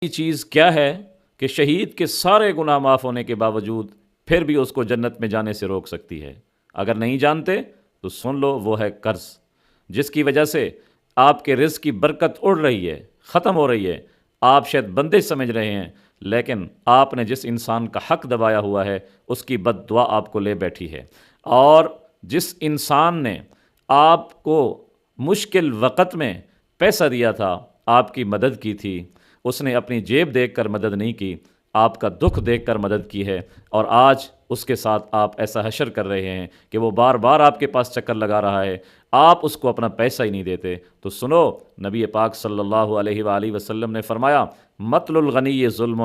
چیز کیا ہے کہ شہید کے سارے گناہ معاف ہونے کے باوجود پھر بھی اس کو جنت میں جانے سے روک سکتی ہے؟ اگر نہیں جانتے تو سن لو، وہ ہے قرض، جس کی وجہ سے آپ کے رزق کی برکت اڑ رہی ہے، ختم ہو رہی ہے۔ آپ شاید بندے سمجھ رہے ہیں، لیکن آپ نے جس انسان کا حق دبایا ہوا ہے اس کی بد دعا آپ کو لے بیٹھی ہے۔ اور جس انسان نے آپ کو مشکل وقت میں پیسہ دیا تھا، آپ کی مدد کی تھی، اس نے اپنی جیب دیکھ کر مدد نہیں کی، آپ کا دکھ دیکھ کر مدد کی ہے، اور آج اس کے ساتھ آپ ایسا حشر کر رہے ہیں کہ وہ بار بار آپ کے پاس چکر لگا رہا ہے، آپ اس کو اپنا پیسہ ہی نہیں دیتے۔ تو سنو، نبی پاک صلی اللہ علیہ وآلہ وسلم نے فرمایا، مطل الغنی ظلم،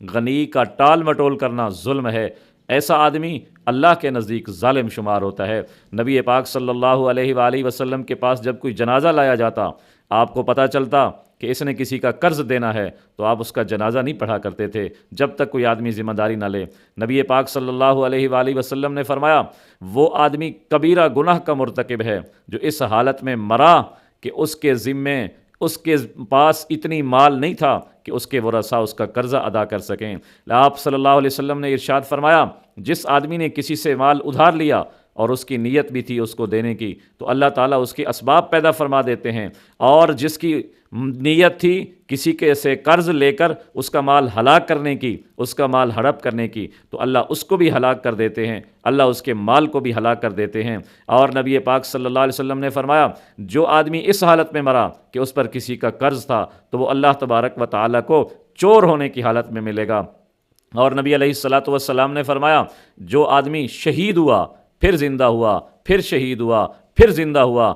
غنی کا ٹال مٹول کرنا ظلم ہے۔ ایسا آدمی اللہ کے نزدیک ظالم شمار ہوتا ہے۔ نبی پاک صلی اللہ علیہ وآلہ وسلم کے پاس جب کوئی جنازہ لایا جاتا، آپ کو پتہ چلتا کہ اس نے کسی کا قرض دینا ہے، تو آپ اس کا جنازہ نہیں پڑھا کرتے تھے جب تک کوئی آدمی ذمہ داری نہ لے۔ نبی پاک صلی اللہ علیہ وآلہ وسلم نے فرمایا، وہ آدمی کبیرہ گناہ کا مرتکب ہے جو اس حالت میں مرا کہ اس کے ذمے، اس کے پاس اتنی مال نہیں تھا کہ اس کے ورثاء اس کا قرضہ ادا کر سکیں۔ آپ صلی اللہ علیہ وسلم نے ارشاد فرمایا، جس آدمی نے کسی سے مال ادھار لیا اور اس کی نیت بھی تھی اس کو دینے کی، تو اللہ تعالیٰ اس کے اسباب پیدا فرما دیتے ہیں، اور جس کی نیت تھی کسی کے سے قرض لے کر اس کا مال ہلاک کرنے کی، اس کا مال ہڑپ کرنے کی، تو اللہ اس کو بھی ہلاک کر دیتے ہیں، اللہ اس کے مال کو بھی ہلاک کر دیتے ہیں۔ اور نبی پاک صلی اللہ علیہ وسلم نے فرمایا، جو آدمی اس حالت میں مرا کہ اس پر کسی کا قرض تھا، تو وہ اللہ تبارک و تعالیٰ کو چور ہونے کی حالت میں ملے گا۔ اور نبی علیہ الصلاۃ والسلام نے فرمایا، جو آدمی شہید ہوا، پھر زندہ ہوا، پھر شہید ہوا، پھر زندہ ہوا،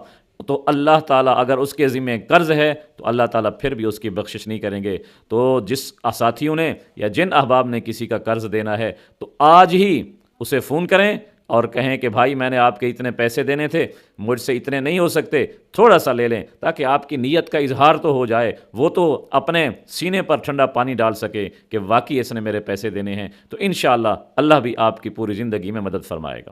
تو اللہ تعالیٰ اگر اس کے ذمہ قرض ہے تو اللہ تعالیٰ پھر بھی اس کی بخشش نہیں کریں گے۔ تو جس ساتھیوں نے یا جن احباب نے کسی کا قرض دینا ہے، تو آج ہی اسے فون کریں اور کہیں کہ بھائی میں نے آپ کے اتنے پیسے دینے تھے، مجھ سے اتنے نہیں ہو سکتے، تھوڑا سا لے لیں، تاکہ آپ کی نیت کا اظہار تو ہو جائے، وہ تو اپنے سینے پر ٹھنڈا پانی ڈال سکے کہ واقعی اس نے میرے پیسے دینے ہیں۔ تو انشاءاللہ اللہ بھی آپ کی پوری زندگی میں مدد فرمائے گا۔